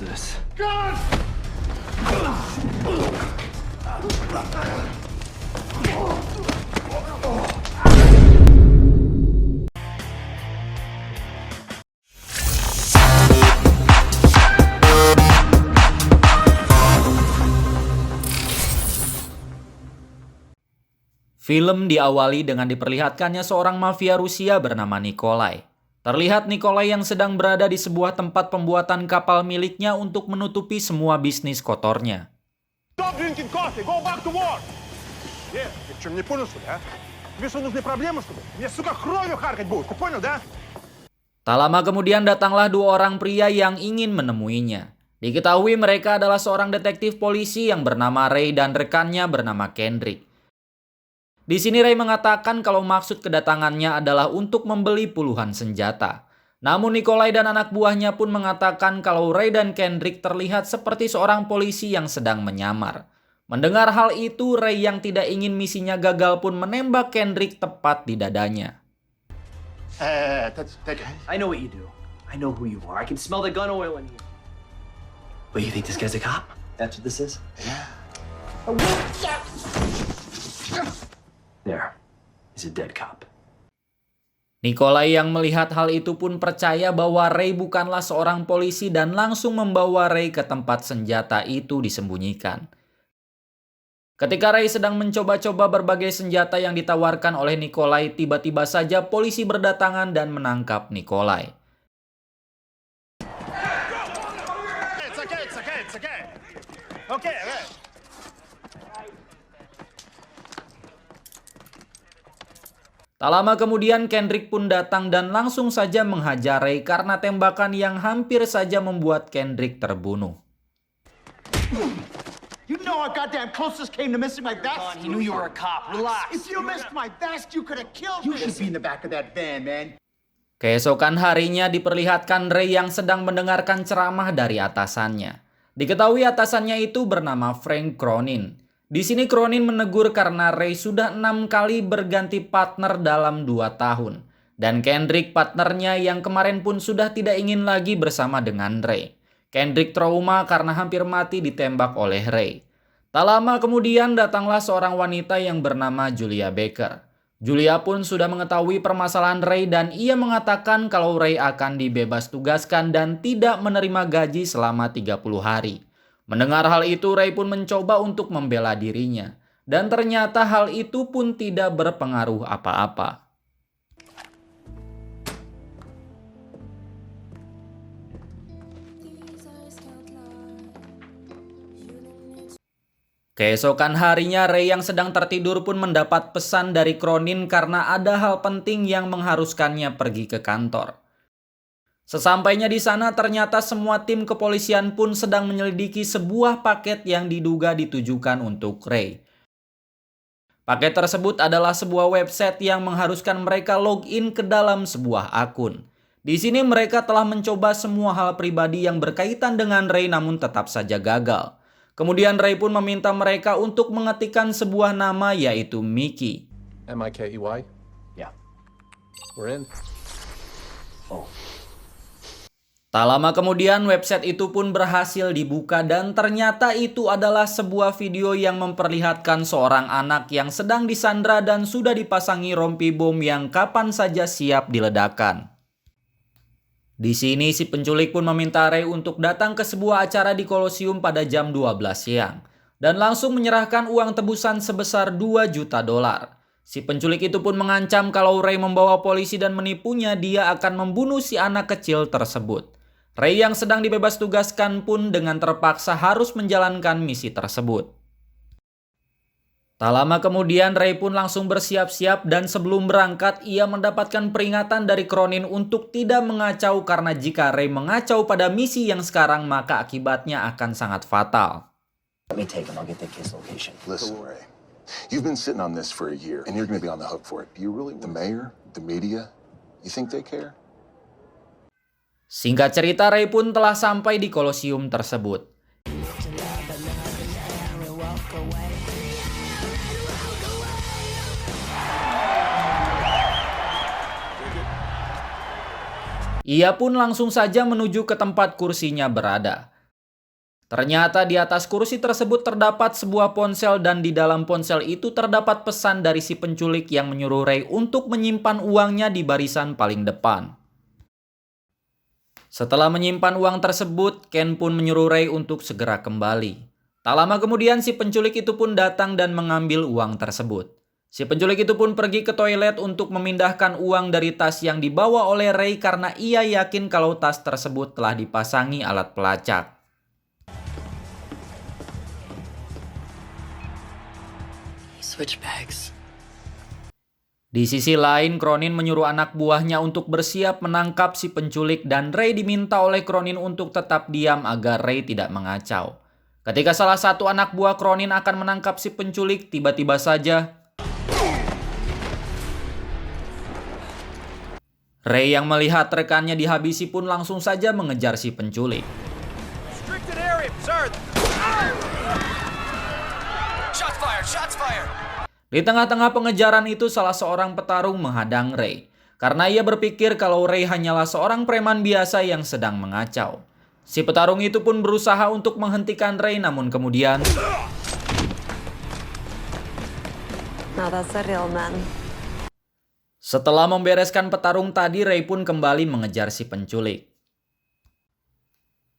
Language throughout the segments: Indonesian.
this? Film diawali dengan diperlihatkannya seorang mafia Rusia bernama Nikolai. Terlihat Nikolai yang sedang berada di sebuah tempat pembuatan kapal miliknya untuk menutupi semua bisnis kotornya. Stop drinking coffee, go back to work! Нет, ты что, не понял, что ли, а? Тебе что, нужны проблемы, что ли? Мне, сука, кровью харкать будешь, ты понял, да? Tak lama kemudian datanglah dua orang pria yang ingin menemuinya. Diketahui mereka adalah seorang detektif polisi yang bernama Ray dan rekannya bernama Kendrick. Di sini Ray mengatakan kalau maksud kedatangannya adalah untuk membeli puluhan senjata. Namun Nikolai dan anak buahnya pun mengatakan kalau Ray dan Kendrick terlihat seperti seorang polisi yang sedang menyamar. Mendengar hal itu, Ray yang tidak ingin misinya gagal pun menembak Kendrick tepat di dadanya. I know what you do. I know who you are. I can smell the gun oil in you. But you think this guy's a cop? That's what this is? Yeah. There. He's a dead cop. Nikolai yang melihat hal itu pun percaya bahwa Ray bukanlah seorang polisi dan langsung membawa Ray ke tempat senjata itu disembunyikan. Ketika Ray sedang mencoba-coba berbagai senjata yang ditawarkan oleh Nikolai, tiba-tiba saja polisi berdatangan dan menangkap Nikolai. It's okay. Okay, okay. Tak lama kemudian Kendrick pun datang dan langsung saja menghajar Ray karena tembakan yang hampir saja membuat Kendrick terbunuh. You know how goddamn close this came to missing my vest? He knew you were a cop. Relax. If you missed my vest, you could have killed me. You should be in the back of that van, man. Keesokan harinya diperlihatkan Ray yang sedang mendengarkan ceramah dari atasannya. Diketahui atasannya itu bernama Frank Cronin. Di sini Cronin menegur karena Ray sudah 6 kali berganti partner dalam 2 tahun. Dan Kendrick partnernya yang kemarin pun sudah tidak ingin lagi bersama dengan Ray. Kendrick trauma karena hampir mati ditembak oleh Ray. Tak lama kemudian datanglah seorang wanita yang bernama Julia Baker. Julia pun sudah mengetahui permasalahan Ray dan ia mengatakan kalau Ray akan dibebas tugaskan dan tidak menerima gaji selama 30 hari. Mendengar hal itu, Ray pun mencoba untuk membela dirinya. Dan ternyata hal itu pun tidak berpengaruh apa-apa. Keesokan harinya, Ray yang sedang tertidur pun mendapat pesan dari Cronin karena ada hal penting yang mengharuskannya pergi ke kantor. Sesampainya di sana ternyata semua tim kepolisian pun sedang menyelidiki sebuah paket yang diduga ditujukan untuk Ray. Paket tersebut adalah sebuah website yang mengharuskan mereka login ke dalam sebuah akun. Di sini mereka telah mencoba semua hal pribadi yang berkaitan dengan Ray namun tetap saja gagal. Kemudian Ray pun meminta mereka untuk mengetikkan sebuah nama yaitu Mickey. M-I-K-E-Y? Yeah. We're in. Oh. Tak lama kemudian website itu pun berhasil dibuka dan ternyata itu adalah sebuah video yang memperlihatkan seorang anak yang sedang disandra dan sudah dipasangi rompi bom yang kapan saja siap diledakkan. Di sini si penculik pun meminta Ray untuk datang ke sebuah acara di Kolosium pada jam 12 siang dan langsung menyerahkan uang tebusan sebesar $2 juta. Si penculik itu pun mengancam kalau Ray membawa polisi dan menipunya, dia akan membunuh si anak kecil tersebut. Ray yang sedang dibebas tugaskan pun dengan terpaksa harus menjalankan misi tersebut. Tak lama kemudian Ray pun langsung bersiap-siap dan sebelum berangkat ia mendapatkan peringatan dari Cronin untuk tidak mengacau karena jika Ray mengacau pada misi yang sekarang maka akibatnya akan sangat fatal. Let me take him. I'll get the kid's location. Listen, Ray, you've been sitting on this for a year, and you're going to be on the hook for it. Do you really, the mayor, the media, you think they care? Singkat cerita, Ray pun telah sampai di Kolosium tersebut. Ia pun langsung saja menuju ke tempat kursinya berada. Ternyata di atas kursi tersebut terdapat sebuah ponsel dan di dalam ponsel itu terdapat pesan dari si penculik yang menyuruh Ray untuk menyimpan uangnya di barisan paling depan. Setelah menyimpan uang tersebut, Ken pun menyuruh Ray untuk segera kembali. Tak lama kemudian si penculik itu pun datang dan mengambil uang tersebut. Si penculik itu pun pergi ke toilet untuk memindahkan uang dari tas yang dibawa oleh Ray karena ia yakin kalau tas tersebut telah dipasangi alat pelacak. Switch bags. Di sisi lain, Cronin menyuruh anak buahnya untuk bersiap menangkap si penculik dan Ray diminta oleh Cronin untuk tetap diam agar Ray tidak mengacau. Ketika salah satu anak buah Cronin akan menangkap si penculik, tiba-tiba saja Ray yang melihat rekannya dihabisi pun langsung saja mengejar si penculik. Di tengah-tengah pengejaran itu salah seorang petarung menghadang Ray. Karena ia berpikir kalau Ray hanyalah seorang preman biasa yang sedang mengacau. Si petarung itu pun berusaha untuk menghentikan Ray namun kemudian Now that's a real man. setelah membereskan petarung tadi, Ray pun kembali mengejar si penculik.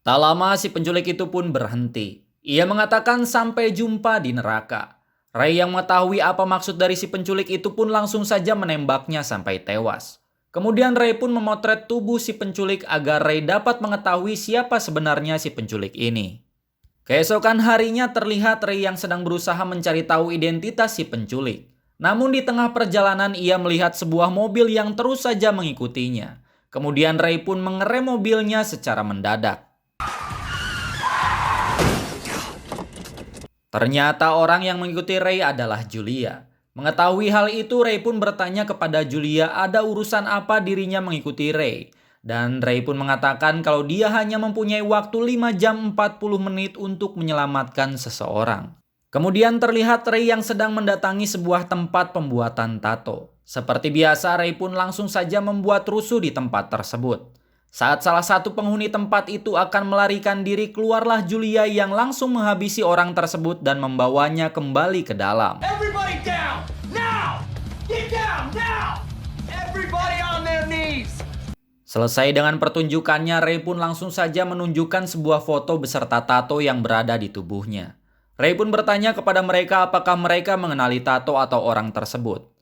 Tak lama si penculik itu pun berhenti. Ia mengatakan sampai jumpa di neraka. Ray yang mengetahui apa maksud dari si penculik itu pun langsung saja menembaknya sampai tewas. Kemudian Ray pun memotret tubuh si penculik agar Ray dapat mengetahui siapa sebenarnya si penculik ini. Keesokan harinya terlihat Ray yang sedang berusaha mencari tahu identitas si penculik. Namun di tengah perjalanan ia melihat sebuah mobil yang terus saja mengikutinya. Kemudian Ray pun mengerem mobilnya secara mendadak. Ternyata orang yang mengikuti Ray adalah Julia. Mengetahui hal itu, Ray pun bertanya kepada Julia ada urusan apa dirinya mengikuti Ray. Dan Ray pun mengatakan kalau dia hanya mempunyai waktu 5 jam 40 menit untuk menyelamatkan seseorang. Kemudian terlihat Ray yang sedang mendatangi sebuah tempat pembuatan tato. Seperti biasa, Ray pun langsung saja membuat rusuh di tempat tersebut. Saat salah satu penghuni tempat itu akan melarikan diri, keluarlah Julia yang langsung menghabisi orang tersebut dan membawanya kembali ke dalam. Everybody down! Now! Get down! Now! Everybody on their knees! Selesai dengan pertunjukannya, Ray pun langsung saja menunjukkan sebuah foto beserta tato yang berada di tubuhnya. Ray pun bertanya kepada mereka apakah mereka mengenali tato atau orang tersebut.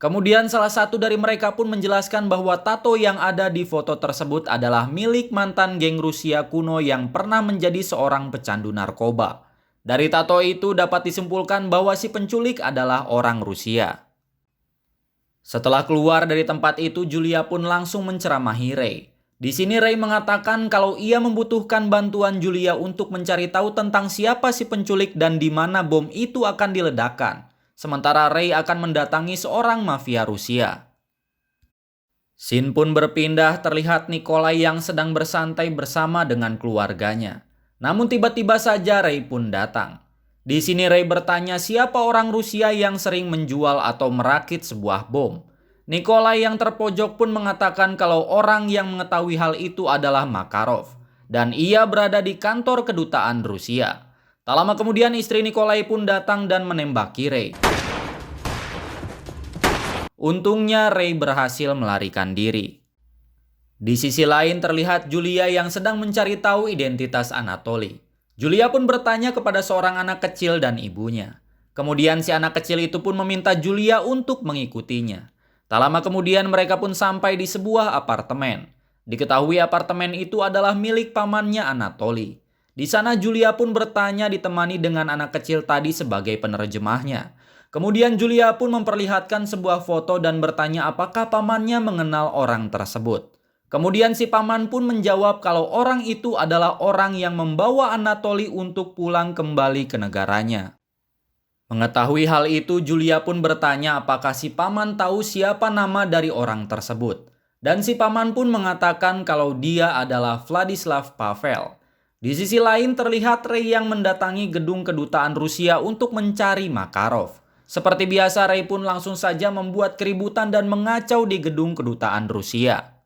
Kemudian salah satu dari mereka pun menjelaskan bahwa tato yang ada di foto tersebut adalah milik mantan geng Rusia kuno yang pernah menjadi seorang pecandu narkoba. Dari tato itu dapat disimpulkan bahwa si penculik adalah orang Rusia. Setelah keluar dari tempat itu, Julia pun langsung menceramahi Ray. Di sini Ray mengatakan kalau ia membutuhkan bantuan Julia untuk mencari tahu tentang siapa si penculik dan di mana bom itu akan diledakkan. Sementara Ray akan mendatangi seorang mafia Rusia. Scene pun berpindah, terlihat Nikolai yang sedang bersantai bersama dengan keluarganya. Namun tiba-tiba saja Ray pun datang. Di sini Ray bertanya siapa orang Rusia yang sering menjual atau merakit sebuah bom. Nikolai yang terpojok pun mengatakan kalau orang yang mengetahui hal itu adalah Makarov. Dan ia berada di kantor kedutaan Rusia. Tak lama kemudian istri Nikolai pun datang dan menembaki Ray. Untungnya Ray berhasil melarikan diri. Di sisi lain terlihat Julia yang sedang mencari tahu identitas Anatoly. Julia pun bertanya kepada seorang anak kecil dan ibunya. Kemudian si anak kecil itu pun meminta Julia untuk mengikutinya. Tak lama kemudian mereka pun sampai di sebuah apartemen. Diketahui apartemen itu adalah milik pamannya Anatoly. Di sana Julia pun bertanya ditemani dengan anak kecil tadi sebagai penerjemahnya. Kemudian Julia pun memperlihatkan sebuah foto dan bertanya apakah pamannya mengenal orang tersebut. Kemudian si paman pun menjawab kalau orang itu adalah orang yang membawa Anatoly untuk pulang kembali ke negaranya. Mengetahui hal itu, Julia pun bertanya apakah si paman tahu siapa nama dari orang tersebut. Dan si paman pun mengatakan kalau dia adalah Vladislav Pavel. Di sisi lain terlihat Ray yang mendatangi gedung kedutaan Rusia untuk mencari Makarov. Seperti biasa Ray pun langsung saja membuat keributan dan mengacau di gedung kedutaan Rusia.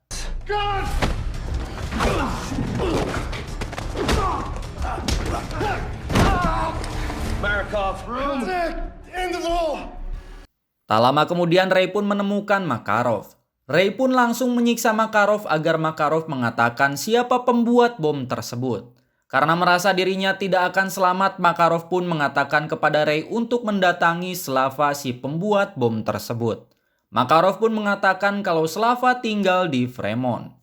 Markov. Tak lama kemudian Ray pun menemukan Makarov. Ray pun langsung menyiksa Makarov agar Makarov mengatakan siapa pembuat bom tersebut. Karena merasa dirinya tidak akan selamat, Makarov pun mengatakan kepada Ray untuk mendatangi Slava si pembuat bom tersebut. Makarov pun mengatakan kalau Slava tinggal di Fremont.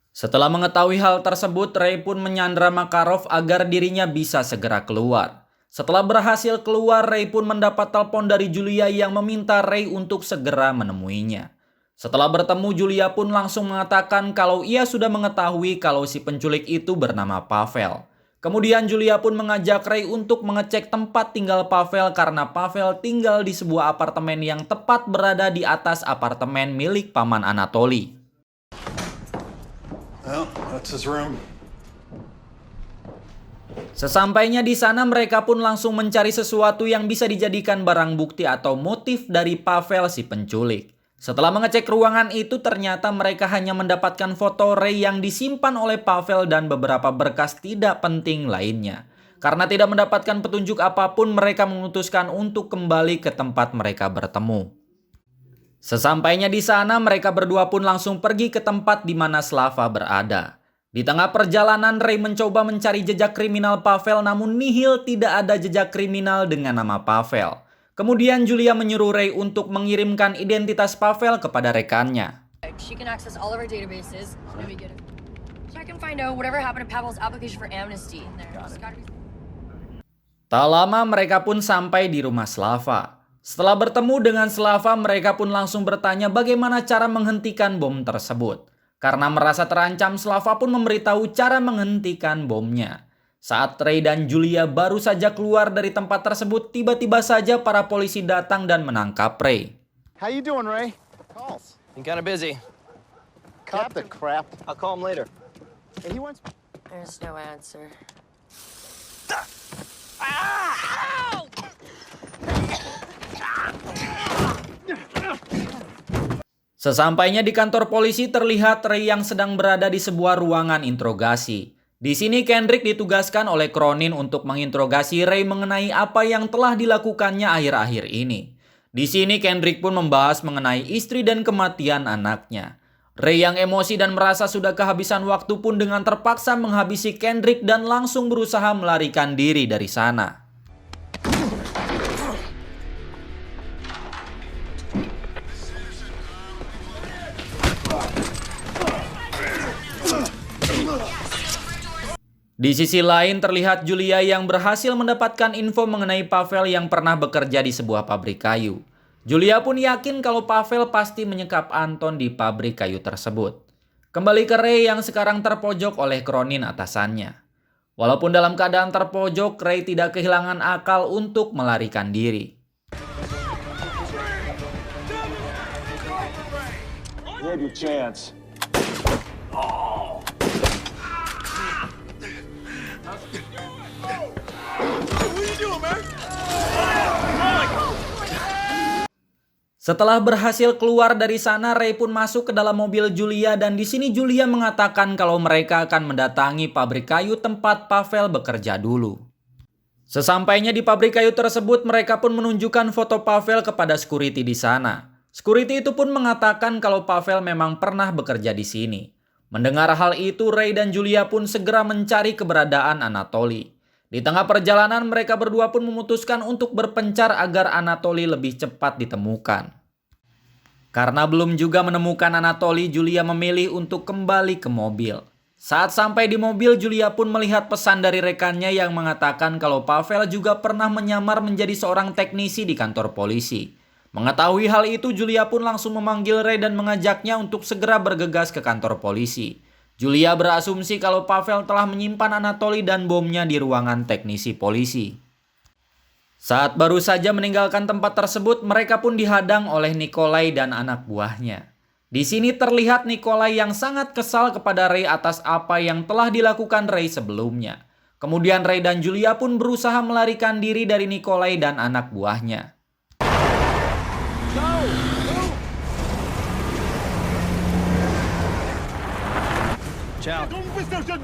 Setelah mengetahui hal tersebut, Ray pun menyandra Makarov agar dirinya bisa segera keluar. Setelah berhasil keluar, Ray pun mendapat telepon dari Julia yang meminta Ray untuk segera menemuinya. Setelah bertemu, Julia pun langsung mengatakan kalau ia sudah mengetahui kalau si penculik itu bernama Pavel. Kemudian Julia pun mengajak Ray untuk mengecek tempat tinggal Pavel karena Pavel tinggal di sebuah apartemen yang tepat berada di atas apartemen milik paman Anatoly. Well, that's his room. Sesampainya di sana, mereka pun langsung mencari sesuatu yang bisa dijadikan barang bukti atau motif dari Pavel si penculik. Setelah mengecek ruangan itu, ternyata mereka hanya mendapatkan foto Ray yang disimpan oleh Pavel dan beberapa berkas tidak penting lainnya. Karena tidak mendapatkan petunjuk apapun, mereka memutuskan untuk kembali ke tempat mereka bertemu. Sesampainya di sana, mereka berdua pun langsung pergi ke tempat di mana Slava berada. Di tengah perjalanan, Ray mencoba mencari jejak kriminal Pavel, namun nihil, tidak ada jejak kriminal dengan nama Pavel. Kemudian Julia menyuruh Ray untuk mengirimkan identitas Pavel kepada rekannya. She can access all of our databases. Let me get it. Check and find out whatever happened to Pavel's application for amnesty. Tak lama mereka pun sampai di rumah Slava. Setelah bertemu dengan Slava, mereka pun langsung bertanya bagaimana cara menghentikan bom tersebut. Karena merasa terancam, Slava pun memberitahu cara menghentikan bomnya. Saat Ray dan Julia baru saja keluar dari tempat tersebut, tiba-tiba saja para polisi datang dan menangkap Ray. How you doing, Ray? Calls. I'm kind of busy. Cut the crap. I'll call him later. Hey, he wants... There's no answer. Sesampainya di kantor polisi, terlihat Ray yang sedang berada di sebuah ruangan interogasi. Di sini Kendrick ditugaskan oleh Cronin untuk menginterogasi Ray mengenai apa yang telah dilakukannya akhir-akhir ini. Di sini Kendrick pun membahas mengenai istri dan kematian anaknya. Ray yang emosi dan merasa sudah kehabisan waktu pun dengan terpaksa menghabisi Kendrick dan langsung berusaha melarikan diri dari sana. Di sisi lain terlihat Julia yang berhasil mendapatkan info mengenai Pavel yang pernah bekerja di sebuah pabrik kayu. Julia pun yakin kalau Pavel pasti menyekap Anton di pabrik kayu tersebut. Kembali ke Ray yang sekarang terpojok oleh Cronin atasannya. Walaupun dalam keadaan terpojok, Ray tidak kehilangan akal untuk melarikan diri. You had your chance. Setelah berhasil keluar dari sana, Ray pun masuk ke dalam mobil Julia dan di sini Julia mengatakan kalau mereka akan mendatangi pabrik kayu tempat Pavel bekerja dulu. Sesampainya di pabrik kayu tersebut, mereka pun menunjukkan foto Pavel kepada security di sana. Security itu pun mengatakan kalau Pavel memang pernah bekerja di sini. Mendengar hal itu, Ray dan Julia pun segera mencari keberadaan Anatoly. Di tengah perjalanan, mereka berdua pun memutuskan untuk berpencar agar Anatoly lebih cepat ditemukan. Karena belum juga menemukan Anatoly, Julia memilih untuk kembali ke mobil. Saat sampai di mobil, Julia pun melihat pesan dari rekannya yang mengatakan kalau Pavel juga pernah menyamar menjadi seorang teknisi di kantor polisi. Mengetahui hal itu, Julia pun langsung memanggil Ray dan mengajaknya untuk segera bergegas ke kantor polisi. Julia berasumsi kalau Pavel telah menyimpan Anatoly dan bomnya di ruangan teknisi polisi. Saat baru saja meninggalkan tempat tersebut, mereka pun dihadang oleh Nikolai dan anak buahnya. Di sini terlihat Nikolai yang sangat kesal kepada Ray atas apa yang telah dilakukan Ray sebelumnya. Kemudian Ray dan Julia pun berusaha melarikan diri dari Nikolai dan anak buahnya.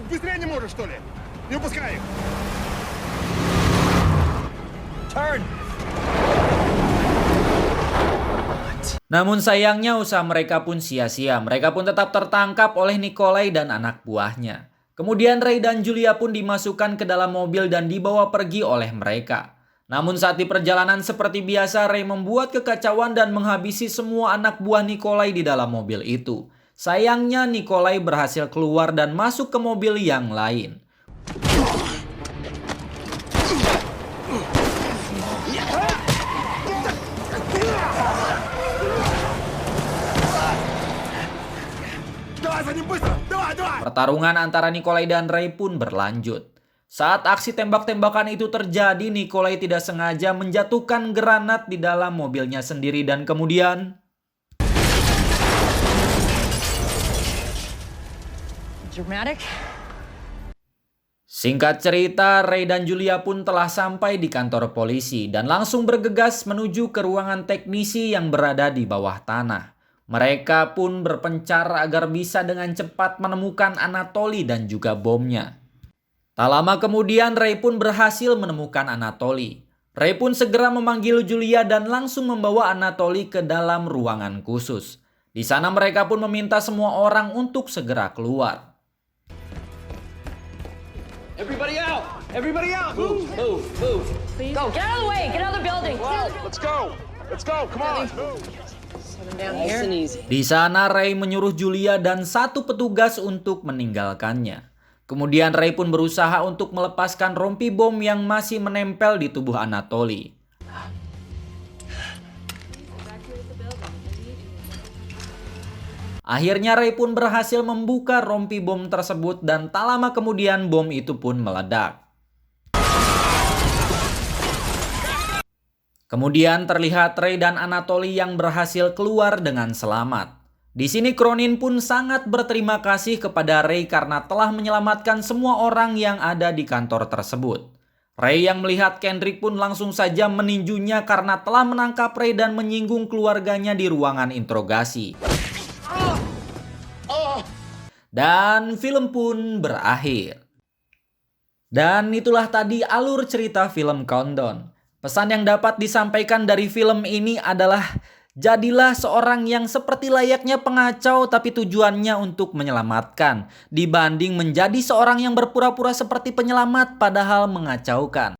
Быстрее не можешь, что ли? Не упускай их. turn. Namun sayangnya usaha mereka pun sia-sia. Mereka pun tetap tertangkap oleh Nikolai dan anak buahnya. Kemudian Ray dan Julia pun dimasukkan ke dalam mobil dan dibawa pergi oleh mereka. Namun saat di perjalanan seperti biasa, Ray membuat kekacauan dan menghabisi semua anak buah Nikolai di dalam mobil itu. Sayangnya Nikolai berhasil keluar dan masuk ke mobil yang lain. Pertarungan antara Nikolai dan Ray pun berlanjut. Saat aksi tembak-tembakan itu terjadi, Nikolai tidak sengaja menjatuhkan granat di dalam mobilnya sendiri dan kemudian Dramatic. singkat cerita, Ray dan Julia pun telah sampai di kantor polisi dan langsung bergegas menuju ke ruangan teknisi yang berada di bawah tanah. Mereka pun berpencar agar bisa dengan cepat menemukan Anatoly dan juga bomnya. Tak lama kemudian Ray pun berhasil menemukan Anatoly. Ray pun segera memanggil Julia dan langsung membawa Anatoly ke dalam ruangan khusus. Di sana mereka pun meminta semua orang untuk segera keluar. Everybody out! Everybody out! Move! Go, get out of the way. Get out of the building. Let's go. Let's go. Come on. Di sana Ray menyuruh Julia dan satu petugas untuk meninggalkannya. Kemudian Ray pun berusaha untuk melepaskan rompi bom yang masih menempel di tubuh Anatoly. Akhirnya Ray pun berhasil membuka rompi bom tersebut dan tak lama kemudian bom itu pun meledak. Kemudian terlihat Ray dan Anatoly yang berhasil keluar dengan selamat. Di sini Cronin pun sangat berterima kasih kepada Ray karena telah menyelamatkan semua orang yang ada di kantor tersebut. Ray yang melihat Kendrick pun langsung saja meninjunya karena telah menangkap Ray dan menyinggung keluarganya di ruangan interogasi. Dan film pun berakhir. Dan itulah tadi alur cerita film Countdown. Pesan yang dapat disampaikan dari film ini adalah jadilah seorang yang seperti layaknya pengacau tapi tujuannya untuk menyelamatkan, dibanding menjadi seorang yang berpura-pura seperti penyelamat padahal mengacaukan.